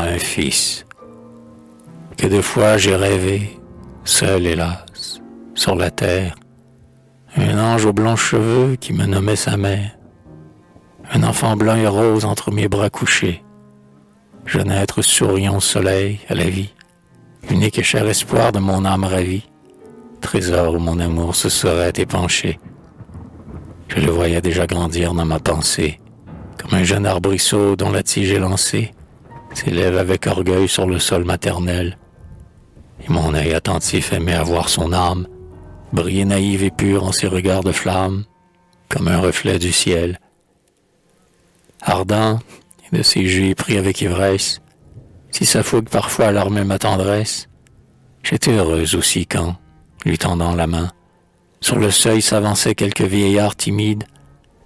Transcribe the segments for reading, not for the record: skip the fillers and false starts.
un fils. Que de fois j'ai rêvé, seul hélas, sur la terre, un ange aux blancs cheveux qui me nommait sa mère, un enfant blanc et rose entre mes bras couchés, jeune être souriant au soleil, à la vie, unique et cher espoir de mon âme ravie, trésor où mon amour se serait épanché. Je le voyais déjà grandir dans ma pensée, comme un jeune arbrisseau dont la tige est lancée, s'élève avec orgueil sur le sol maternel. Et mon œil attentif aimait à voir son âme, briller naïve et pure en ses regards de flamme, comme un reflet du ciel. Ardent, et de ses jeux pris avec ivresse, si sa fougue parfois alarmait ma tendresse, j'étais heureuse aussi quand, lui tendant la main, sur le seuil s'avançaient quelques vieillards timides,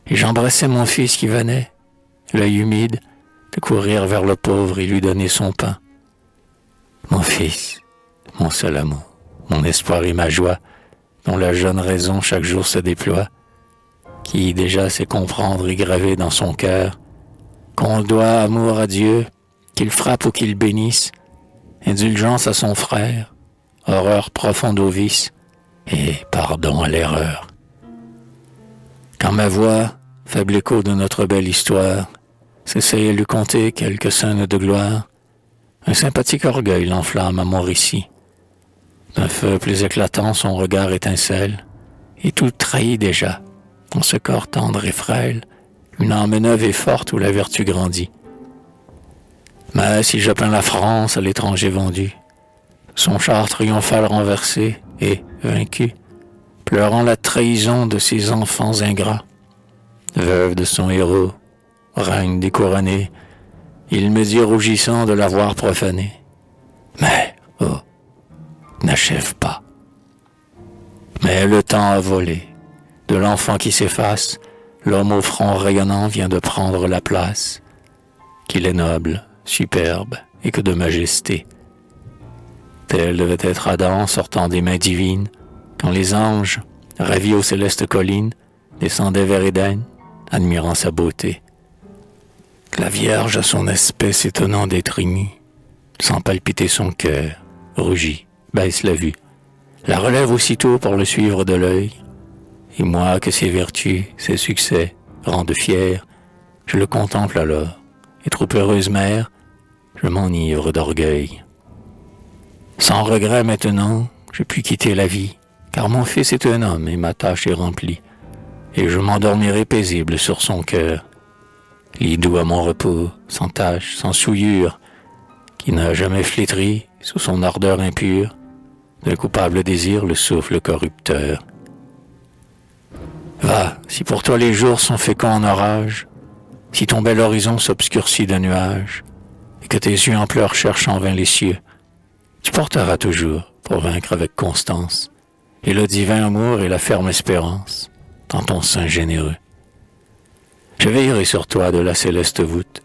et j'embrassais mon fils qui venait, l'œil humide, de courir vers le pauvre et lui donner son pain. Mon fils, mon seul amour, mon espoir et ma joie, dont la jeune raison chaque jour se déploie, qui déjà sait comprendre et graver dans son cœur qu'on doit amour à Dieu, qu'il frappe ou qu'il bénisse, indulgence à son frère, horreur profonde au vice, et pardon à l'erreur. Quand ma voix, faible écho de notre belle histoire, s'essayait lui conter quelques scènes de gloire, un sympathique orgueil l'enflamme à mon récit. D'un feu plus éclatant son regard étincelle, et tout trahit déjà, dans ce corps tendre et frêle, une âme neuve et forte où la vertu grandit. Mais si je plains la France à l'étranger vendu, son char triomphal renversé et, vaincu, pleurant la trahison de ses enfants ingrats, veuve de son héros, règne découronné, il me dit rougissant de l'avoir profané. Mais, oh, n'achève pas. Mais le temps a volé, de l'enfant qui s'efface, l'homme au front rayonnant vient de prendre la place, qu'il est noble, superbe et que de majesté. Tel devait être Adam sortant des mains divines, quand les anges, ravis aux célestes collines, descendaient vers Éden, admirant sa beauté. La Vierge à son espèce étonnant d'être émue, sans palpiter son cœur, rougit, baisse la vue, la relève aussitôt pour le suivre de l'œil, et moi que ses vertus, ses succès rendent fier, je le contemple alors, et trop heureuse mère, je m'enivre d'orgueil. Sans regret maintenant, je puis quitter la vie, car mon fils est un homme et ma tâche est remplie, et je m'endormirai paisible sur son cœur, lit doux à mon repos, sans tache, sans souillure, qui n'a jamais flétri, sous son ardeur impure, d'un coupable désir le souffle corrupteur. Va, si pour toi les jours sont féconds en orage, si ton bel horizon s'obscurcit de nuages, et que tes yeux en pleurs cherchent en vain les cieux, tu porteras toujours, pour vaincre avec constance, et le divin amour et la ferme espérance, dans ton sein généreux. Je veillerai sur toi de la céleste voûte,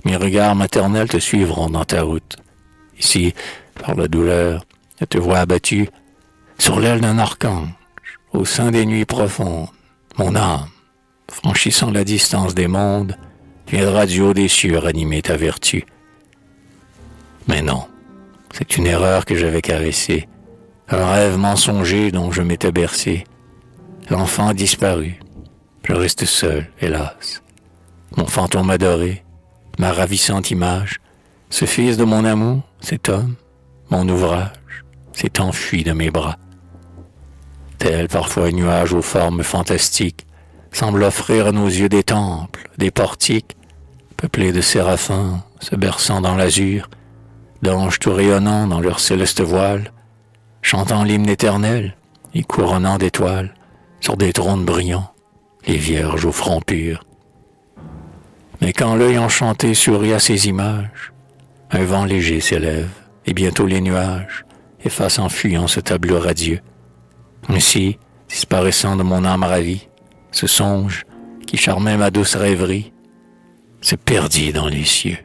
mes regards maternels te suivront dans ta route. Ici, par la douleur, je te vois abattu, sur l'aile d'un archange, au sein des nuits profondes, mon âme, franchissant la distance des mondes, viendra du haut des cieux ranimer ta vertu. Mais non, c'est une erreur que j'avais caressée, un rêve mensonger dont je m'étais bercé. L'enfant a disparu, je reste seul, hélas. Mon fantôme adoré, ma ravissante image, ce fils de mon amour, cet homme, mon ouvrage, s'est enfui de mes bras. Tel parfois un nuage aux formes fantastiques, semble offrir à nos yeux des temples, des portiques, peuplés de séraphins, se berçant dans l'azur, d'anges tout rayonnants dans leur céleste voile, chantant l'hymne éternel et couronnant d'étoiles, sur des trônes brillants, les vierges au front pur. Mais quand l'œil enchanté sourit à ces images, un vent léger s'élève, et bientôt les nuages effacent en fuyant ce tableau radieux. Ainsi, disparaissant de mon âme ravie, ce songe qui charmait ma douce rêverie, se perdit dans les cieux.